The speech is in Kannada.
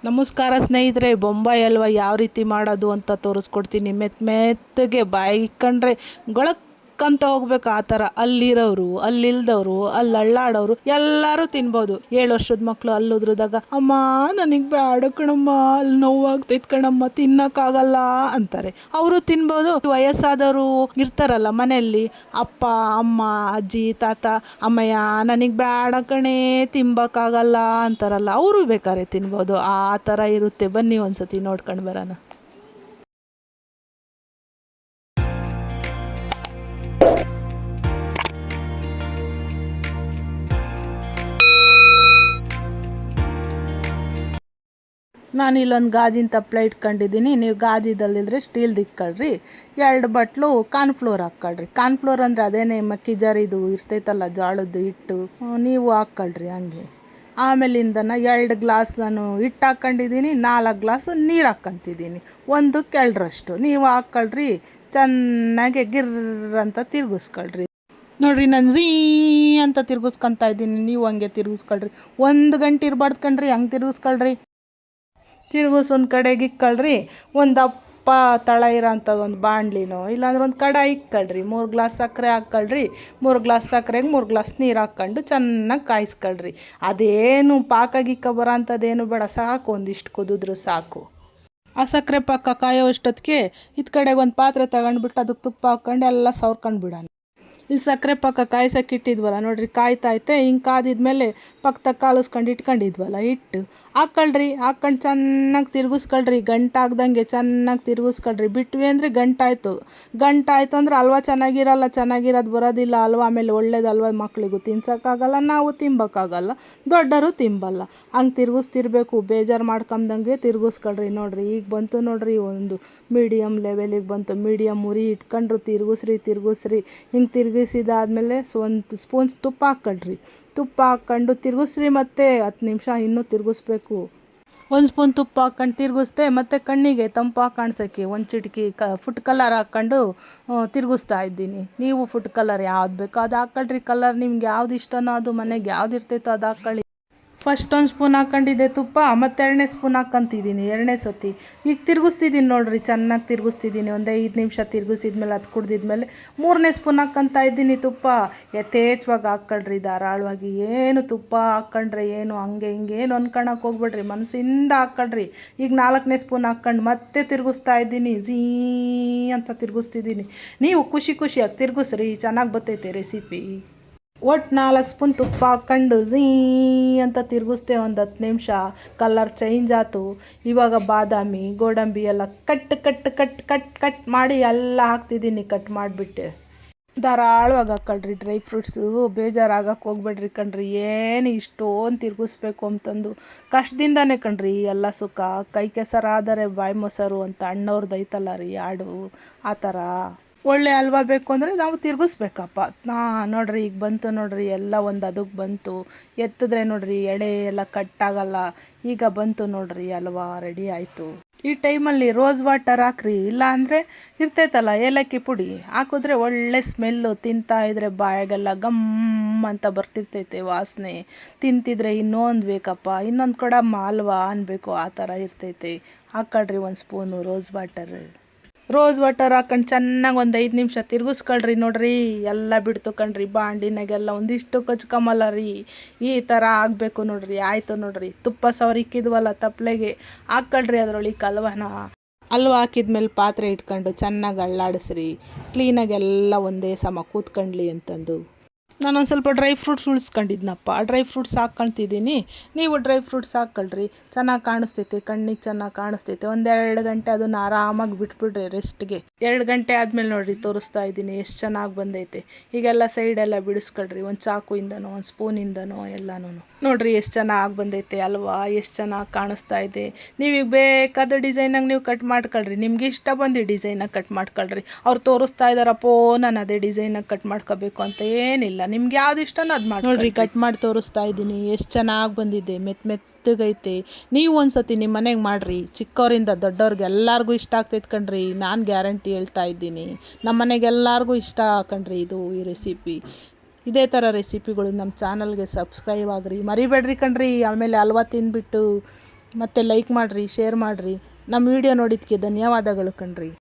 ನಮಸ್ಕಾರ ಸ್ನೇಹಿತರೆ, ಬೊಂಬಾಯಿ ಹಲ್ವ ಯಾವ ರೀತಿ ಮಾಡೋದು ಅಂತ ತೋರಿಸ್ಕೊಡ್ತೀನಿ. ಮೆತ್ತಗೆ ಬಾಯಿ ಇಕ್ಕೊಂಡ್ರೆ ಗೊಳಕ್ಕಂತ ಹೋಗ್ಬೇಕು. ಆ ಥರ ಅಲ್ಲಿರೋರು, ಅಲ್ಲಿಲ್ದವರು, ಅಲ್ಲಿ ಅಳ್ಳಾಡೋರು ಎಲ್ಲರೂ ತಿನ್ಬೋದು. 7 ವರ್ಷದ ಮಕ್ಕಳು ಅಲ್ಲಿ ಉದ್ರದಾಗ, ಅಮ್ಮ ನನಗೆ ಬೇಡ ಕಣಮ್ಮ, ಅಲ್ಲಿ ನೋವಾಗ್ತೈತೆ ಕಣಮ್ಮ, ತಿನ್ನೋಕ್ಕಾಗಲ್ಲ ಅಂತಾರೆ. ಅವರು ತಿನ್ಬೋದು. ವಯಸ್ಸಾದವರು ಇರ್ತಾರಲ್ಲ ಮನೆಯಲ್ಲಿ, ಅಪ್ಪ ಅಮ್ಮ ಅಜ್ಜಿ ತಾತ, ಅಮ್ಮಯ್ಯ ನನಗೆ ಬೇಡ ಕಣೆ ತಿನ್ಬೇಕಾಗಲ್ಲ ಅಂತಾರಲ್ಲ, ಅವರು ಬೇಕಾದ್ರೆ ತಿನ್ಬೋದು. ಆ ಥರ ಇರುತ್ತೆ. ಬನ್ನಿ ಒಂದ್ಸತಿ ನೋಡ್ಕೊಂಡು ಬರೋಣ. ನಾನು ಇಲ್ಲೊಂದು ಗಾಜಿನ ತಪ್ಪಲೆ ಇಟ್ಕೊಂಡಿದ್ದೀನಿ. ನೀವು ಗಾಜಿದಲ್ಲಿದ್ದರೆ ಸ್ಟೀಲ್ದು ಇಕ್ಕೊಳ್ರಿ. 2 ಬಟ್ಲು ಕಾರ್ನ್ಫ್ಲೋರ್ ಹಾಕ್ಕೊಳ್ರಿ. ಕಾರ್ನ್ಫ್ಲೋರ್ ಅಂದರೆ ಅದೇನೇ ಮಕ್ಕಿ ಜಾರಿದು ಇರ್ತೈತಲ್ಲ, ಜೋಳದ್ದು ಹಿಟ್ಟು, ನೀವು ಹಾಕ್ಕೊಳ್ರಿ ಹಂಗೆ. ಆಮೇಲಿಂದನ 2 ಗ್ಲಾಸ್ ನಾನು ಹಿಟ್ಟು ಹಾಕ್ಕೊಂಡಿದ್ದೀನಿ, 4 ಗ್ಲಾಸ್ ನೀರು ಹಾಕ್ಕೊಂತಿದ್ದೀನಿ, 1 ಕೆಳ್ರಷ್ಟು. ನೀವು ಹಾಕ್ಕೊಳ್ರಿ, ಚೆನ್ನಾಗಿ ಗಿರ್ರ ಅಂತ ತಿರ್ಗಿಸ್ಕೊಳ್ರಿ. ನೋಡಿರಿ, ನಾನು ಝೀ ಅಂತ ತಿರ್ಗಿಸ್ಕೊತಾ ಇದ್ದೀನಿ, ನೀವು ಹಂಗೆ ತಿರ್ಗಿಸ್ಕೊಳ್ರಿ. 1 ಗಂಟೆ ಇರಬಾರ್ದು ಕಣ್ರಿ, ಹಂಗೆ ತಿರ್ಗಿಸ್ಕೊಳ್ರಿ. ಒಂದು ಕಡೆಗೆ ಇಕ್ಕೊಳ್ರಿ. ಒಂದು ದಪ್ಪ ತಳ ಇರೋ ಅಂಥದ್ದು ಒಂದು ಬಾಣಲಿನೋ ಇಲ್ಲಾಂದ್ರೆ ಒಂದು ಕಡಾಯಿ ಇಕ್ಕೊಳ್ರಿ. 3 ಗ್ಲಾಸ್ ಸಕ್ಕರೆ ಹಾಕ್ಕೊಳ್ರಿ. 3 ಗ್ಲಾಸ್ ಸಕ್ಕರೆಗೆ 3 ಗ್ಲಾಸ್ ನೀರು ಹಾಕ್ಕೊಂಡು ಚೆನ್ನಾಗಿ ಕಾಯಿಸ್ಕೊಳ್ರಿ. ಅದೇನು ಪಾಕ ಗಿಕ್ಕ ಬರೋ ಅಂಥದ್ದೇನು ಬೇಡ, ಸಾಕು, ಒಂದಿಷ್ಟು ಕುದಿದ್ರು ಸಾಕು. ಆ ಸಕ್ಕರೆ ಪಾಕ ಕಾಯೋ ಅಷ್ಟೊತ್ತಿಗೆ ಇದು ಕಡೆಗೆ ಒಂದು ಪಾತ್ರೆ ತಗೊಂಡ್ಬಿಟ್ಟು ಅದಕ್ಕೆ ತುಪ್ಪ ಹಾಕ್ಕೊಂಡು ಎಲ್ಲ ಸವರ್ಕೊಂಡು ಬಿಡೋಣ. ಇಲ್ಲಿ ಸಕ್ಕರೆ ಪಾಕ ಕಾಯ್ಸಕ್ಕೆ ಇಟ್ಟಿದ್ವಲ್ಲ ನೋಡಿರಿ, ಕಾಯ್ತೈತೆ. ಹಿಂಗೆ ಕಾದಿದ್ಮೇಲೆ ಪಕ್ಕದಾಗ ಕಾಲಿಸ್ಕೊಂಡು ಇಟ್ಕೊಂಡಿದ್ವಲ್ಲ ಹಿಟ್ಟು ಹಾಕ್ಕೊಳ್ರಿ. ಹಾಕ್ಕೊಂಡು ಚೆನ್ನಾಗಿ ತಿರ್ಗಿಸ್ಕೊಳ್ರಿ, ಗಂಟಾಗ್ದಂಗೆ ಚೆನ್ನಾಗಿ ತಿರ್ಗಿಸ್ಕೊಳ್ರಿ. ಬಿಟ್ವಿ ಅಂದರೆ ಗಂಟಾಯಿತು ಅಂದ್ರೆ ಹಲ್ವ ಚೆನ್ನಾಗಿರೋದು ಬರೋದಿಲ್ಲ. ಹಲ್ವ ಆಮೇಲೆ ಒಳ್ಳೇದಲ್ವ, ಮಕ್ಕಳಿಗೂ ತಿನ್ಸೋಕ್ಕಾಗಲ್ಲ, ನಾವು ತಿನ್ಬೋಕ್ಕಾಗಲ್ಲ, ದೊಡ್ಡವರು ತಿಂಬಲ್ಲ. ಹಂಗೆ ತಿರ್ಗಿಸ್ತಿರ್ಬೇಕು, ಬೇಜಾರು ಮಾಡ್ಕೊಂಬಂಗೆ ತಿರ್ಗಿಸ್ಕೊಳ್ರಿ. ನೋಡಿರಿ ಈಗ ಬಂತು ನೋಡಿರಿ, ಒಂದು ಮೀಡಿಯಮ್ ಲೆವೆಲಿಗೆ ಬಂತು. ಮೀಡಿಯಮ್ ಉರಿ ಇಟ್ಕೊಂಡ್ರು ತಿರ್ಗಿಸ್ರಿ. ಹಿಂಗೆ ತಿರುಗಿಸಿದಾದ್ಮೇಲೆ ಒಂದು ಸ್ಪೂನ್ ತುಪ್ಪ ಹಾಕ್ಕೊಳ್ರಿ. ತುಪ್ಪ ಹಾಕ್ಕೊಂಡು ತಿರ್ಗಿಸ್ರಿ, ಮತ್ತೆ 10 ನಿಮಿಷ ಇನ್ನೂ ತಿರ್ಗಿಸ್ಬೇಕು. 1 ಸ್ಪೂನ್ ತುಪ್ಪ ಹಾಕ್ಕೊಂಡು ತಿರ್ಗಿಸ್ದೆ, ಮತ್ತು ಕಣ್ಣಿಗೆ ತಂಪಾಗಿ ಕಾಣಿಸೋಕ್ಕೆ ಒಂದು ಚಿಟಿಕೆ ಫುಡ್ ಕಲರ್ ಹಾಕ್ಕೊಂಡು ತಿರ್ಗಿಸ್ತಾ ಇದ್ದೀನಿ. ನೀವು ಫುಡ್ ಕಲರ್ ಯಾವ್ದು ಬೇಕೋ ಅದು ಹಾಕ್ಕೊಳ್ರಿ. ಕಲರ್ ನಿಮ್ಗೆ ಯಾವ್ದು ಇಷ್ಟನೋ ಅದು, ಮನೆಗೆ ಯಾವ್ದು ಇರ್ತೈತೋ ಅದು ಹಾಕ್ಕೊಳ್ಳಿ. ಫಸ್ಟ್ 1 ಸ್ಪೂನ್ ಹಾಕ್ಕೊಂಡಿದ್ದೆ ತುಪ್ಪ, ಮತ್ತು 2ನೇ ಸ್ಪೂನ್ ಹಾಕ್ಕೊಂತಿದ್ದೀನಿ 2ನೇ ಸತಿ. ಈಗ ತಿರ್ಗಿಸ್ತಿದ್ದೀನಿ ನೋಡಿರಿ, ಚೆನ್ನಾಗಿ ತಿರ್ಗಿಸ್ತಿದ್ದೀನಿ. ಒಂದು 5 ನಿಮಿಷ ತಿರ್ಗಿಸಿದ್ಮೇಲೆ ಅದು ಕುಡ್ದಿದ್ಮೇಲೆ 3ನೇ ಸ್ಪೂನ್ ಹಾಕ್ಕೊತಾ ಇದ್ದೀನಿ ತುಪ್ಪ. ಯಥೇಚ್ಛವಾಗಿ ಹಾಕ್ಕೊಳ್ರಿ, ಧಾರಾಳವಾಗಿ. ಏನು ತುಪ್ಪ ಹಾಕ್ಕೊಂಡ್ರೆ ಏನು ಹಂಗೆ ಹಿಂಗೆ ಏನು ಅನ್ಕೊಳಕ್ಕೆ ಹೋಗ್ಬೇಡ್ರಿ, ಮನಸ್ಸಿಂದ ಹಾಕ್ಕೊಳ್ರಿ. ಈಗ 4ನೇ ಸ್ಪೂನ್ ಹಾಕ್ಕೊಂಡು ಮತ್ತೆ ತಿರ್ಗಿಸ್ತಾ ಇದ್ದೀನಿ, ಝೀ ಅಂತ ತಿರ್ಗಿಸ್ತಿದ್ದೀನಿ. ನೀವು ಖುಷಿಯಾಗಿ ತಿರ್ಗಿಸ್ರಿ, ಚೆನ್ನಾಗಿ ಬರ್ತೈತೆ ರೆಸಿಪಿ. ಒಟ್ಟು 4 ಸ್ಪೂನ್ ತುಪ್ಪ ಹಾಕ್ಕೊಂಡು ಝೀ ಅಂತ ತಿರ್ಗಿಸ್ದೆ. ಒಂದು 10 ನಿಮಿಷ ಕಲರ್ ಚೇಂಜ್ ಆಯ್ತು. ಇವಾಗ ಬಾದಾಮಿ ಗೋಡಂಬಿ ಎಲ್ಲ ಕಟ್ ಮಾಡಿ ಎಲ್ಲ ಹಾಕ್ತಿದ್ದೀನಿ, ಕಟ್ ಮಾಡಿಬಿಟ್ಟೆ. ಧಾರಾಳವಾಗಿ ಹಾಕ್ಕೊಳ್ರಿ ಡ್ರೈ ಫ್ರೂಟ್ಸು. ಬೇಜಾರಾಗಕ್ಕೆ ಹೋಗ್ಬೇಡ್ರಿ ಕಣ್ರಿ, ಏನು ಇಷ್ಟೊಂದು ತಿರ್ಗಿಸ್ಬೇಕು ಅಂತಂದು ಕಷ್ಟದಿಂದನೇ ಕಣ್ರಿ ಎಲ್ಲ ಸುಖ. ಕೈ ಕೆಸರಾದರೆ ಬಾಯಿ ಮೊಸರು ಅಂತ ಅಣ್ಣವ್ರದ್ದು ಐತಲ್ಲ ರೀ ಹಾಡು, ಆ ಥರ. ಒಳ್ಳೆ ಹಲ್ವ ಬೇಕು ಅಂದರೆ ನಾವು ತಿರ್ಗಿಸ್ಬೇಕಪ್ಪ. ನೋಡಿರಿ ಈಗ ಬಂತು ನೋಡಿರಿ, ಎಲ್ಲ ಒಂದು ಅದಕ್ಕೆ ಬಂತು. ಎತ್ತಿದ್ರೆ ನೋಡಿರಿ ಎಳೆ ಎಲ್ಲ ಕಟ್ಟಾಗಲ್ಲ. ಈಗ ಬಂತು ನೋಡಿರಿ, ಹಲ್ವ ರೆಡಿ ಆಯಿತು. ಈ ಟೈಮಲ್ಲಿ ರೋಸ್ ವಾಟರ್ ಹಾಕ್ರಿ, ಇಲ್ಲ ಅಂದರೆ ಇರ್ತೈತಲ್ಲ ಏಲಕ್ಕಿ ಪುಡಿ, ಹಾಕಿದ್ರೆ ಒಳ್ಳೆ ಸ್ಮೆಲ್ಲು. ತಿಂತಾ ಇದ್ರೆ ಬಾಯಾಗೆಲ್ಲ ಗಮ್ ಅಂತ ಬರ್ತಿರ್ತೈತೆ ವಾಸನೆ. ತಿಂತಿದ್ರೆ ಇನ್ನೊಂದು ಬೇಕಪ್ಪ, ಇನ್ನೊಂದು ಕೊಡಮ್ಮ ಹಲ್ವ ಅನ್ಬೇಕು, ಆ ಥರ ಇರ್ತೈತೆ. ಹಾಕ್ಕೊಳ್ರಿ 1 ಸ್ಪೂನು ರೋಸ್ ವಾಟರ್ ಹಾಕ್ಕೊಂಡು ಚೆನ್ನಾಗಿ ಒಂದು 5 ನಿಮಿಷ ತಿರ್ಗಿಸ್ಕೊಳ್ರಿ. ನೋಡ್ರಿ ಎಲ್ಲ ಬಿಡ್ತು ಕಣ್ರಿ, ಬಾಂಡಿನಾಗೆಲ್ಲ ಒಂದಿಷ್ಟು ಕಚ್ಕೊಂಬಲ್ಲ ರೀ. ಈ ಥರ ಆಗಬೇಕು ನೋಡ್ರಿ. ಆಯಿತು ನೋಡ್ರಿ, ತುಪ್ಪ ಸವರಿಕ್ಕಿದ್ವಲ್ಲ ತಪ್ಪಲೆಗೆ ಹಾಕ್ಕೊಳ್ರಿ ಅದರೊಳಗೆ ಹಲ್ವ ಹಾಕಿದ್ಮೇಲೆ ಪಾತ್ರೆ ಇಟ್ಕೊಂಡು ಚೆನ್ನಾಗಿ ಅಳ್ಳಾಡಿಸ್ರಿ, ಕ್ಲೀನಾಗಿ ಎಲ್ಲ ಒಂದೇ ಸಮ ಕೂತ್ಕೊಂಡ್ಲಿ ಅಂತಂದು. ನಾನೊಂದು ಸ್ವಲ್ಪ ಡ್ರೈ ಫ್ರೂಟ್ಸ್ ಉಳಿಸ್ಕೊಂಡಿದ್ನಪ್ಪ, ಆ ಡ್ರೈ ಫ್ರೂಟ್ಸ್ ಹಾಕ್ಕೊಳ್ತಿದ್ದೀನಿ. ನೀವು ಡ್ರೈ ಫ್ರೂಟ್ಸ್ ಹಾಕ್ಕೊಳ್ರಿ, ಚೆನ್ನಾಗಿ ಕಾಣಿಸ್ತೈತೆ, ಕಣ್ಣಿಗೆ ಚೆನ್ನಾಗಿ ಕಾಣಿಸ್ತೈತೆ. 1-2 ಗಂಟೆ ಅದನ್ನು ಆರಾಮಾಗಿ ಬಿಟ್ಬಿಡ್ರಿ ರೆಸ್ಟ್ಗೆ. 2 ಗಂಟೆ ಆದಮೇಲೆ ನೋಡಿರಿ ತೋರಿಸ್ತಾ ಇದ್ದೀನಿ ಎಷ್ಟು ಚೆನ್ನಾಗಿ ಬಂದೈತೆ. ಈಗೆಲ್ಲ ಸೈಡೆಲ್ಲ ಬಿಡಿಸ್ಕೊಳ್ರಿ, ಒಂದು ಚಾಕುಯಿಂದನೋ ಒಂದು ಸ್ಪೂನಿಂದನೋ ಎಲ್ಲನೂ. ನೋಡಿರಿ ಎಷ್ಟು ಚೆನ್ನಾಗಿ ಬಂದೈತೆ ಅಲ್ವಾ, ಎಷ್ಟು ಚೆನ್ನಾಗಿ ಕಾಣಿಸ್ತಾ ಇದೆ. ನೀವೀಗ ಬೇಕಾದ ಡಿಸೈನಾಗಿ ನೀವು ಕಟ್ ಮಾಡ್ಕೊಳ್ರಿ, ನಿಮ್ಗೆ ಇಷ್ಟ ಬಂದು ಡಿಸೈನಾಗಿ ಕಟ್ ಮಾಡ್ಕೊಳ್ರಿ. ಅವ್ರು ತೋರಿಸ್ತಾ ಇದ್ದಾರಪ್ಪೋ ನಾನು ಅದೇ ಡಿಸೈನಾಗಿ ಕಟ್ ಮಾಡ್ಕೋಬೇಕು ಅಂತ ಏನಿಲ್ಲ, ನಿಮ್ಗೆ ಯಾವ್ದು ಇಷ್ಟನೋ ಅದು ಮಾಡಿ. ನೋಡಿರಿ ಕಟ್ ಮಾಡಿ ತೋರಿಸ್ತಾ ಇದ್ದೀನಿ, ಎಷ್ಟು ಚೆನ್ನಾಗಿ ಬಂದಿದೆ, ಮೆತ್ತಗೈತೆ. ನೀವು ಒಂದ್ಸತಿ ನಿಮ್ಮ ಮನೆಗೆ ಮಾಡಿರಿ, ಚಿಕ್ಕವರಿಂದ ದೊಡ್ಡವ್ರಿಗೆ ಎಲ್ಲರಿಗೂ ಇಷ್ಟ ಆಗ್ತೈತೆ ಕಣ್ರಿ, ನಾನು ಗ್ಯಾರಂಟಿ ಹೇಳ್ತಾ ಇದ್ದೀನಿ. ನಮ್ಮ ಮನೆಗೆ ಎಲ್ಲರಿಗೂ ಇಷ್ಟ ಕಣ್ರಿ ಈ ರೆಸಿಪಿ. ಇದೇ ಥರ ರೆಸಿಪಿಗಳು ನಮ್ಮ ಚಾನಲ್ಗೆ ಸಬ್ಸ್ಕ್ರೈಬ್ ಆಗ್ರಿ, ಮರಿಬೇಡ್ರಿ ಕಣ್ರಿ. ಆಮೇಲೆ ಹಲ್ವ ತಿಂದ್ಬಿಟ್ಟು ಮತ್ತು ಲೈಕ್ ಮಾಡಿರಿ, ಶೇರ್ ಮಾಡಿರಿ. ನಮ್ಮ ವಿಡಿಯೋ ನೋಡಿದ್ದಕ್ಕೆ ಧನ್ಯವಾದಗಳು ಕಣ್ರಿ.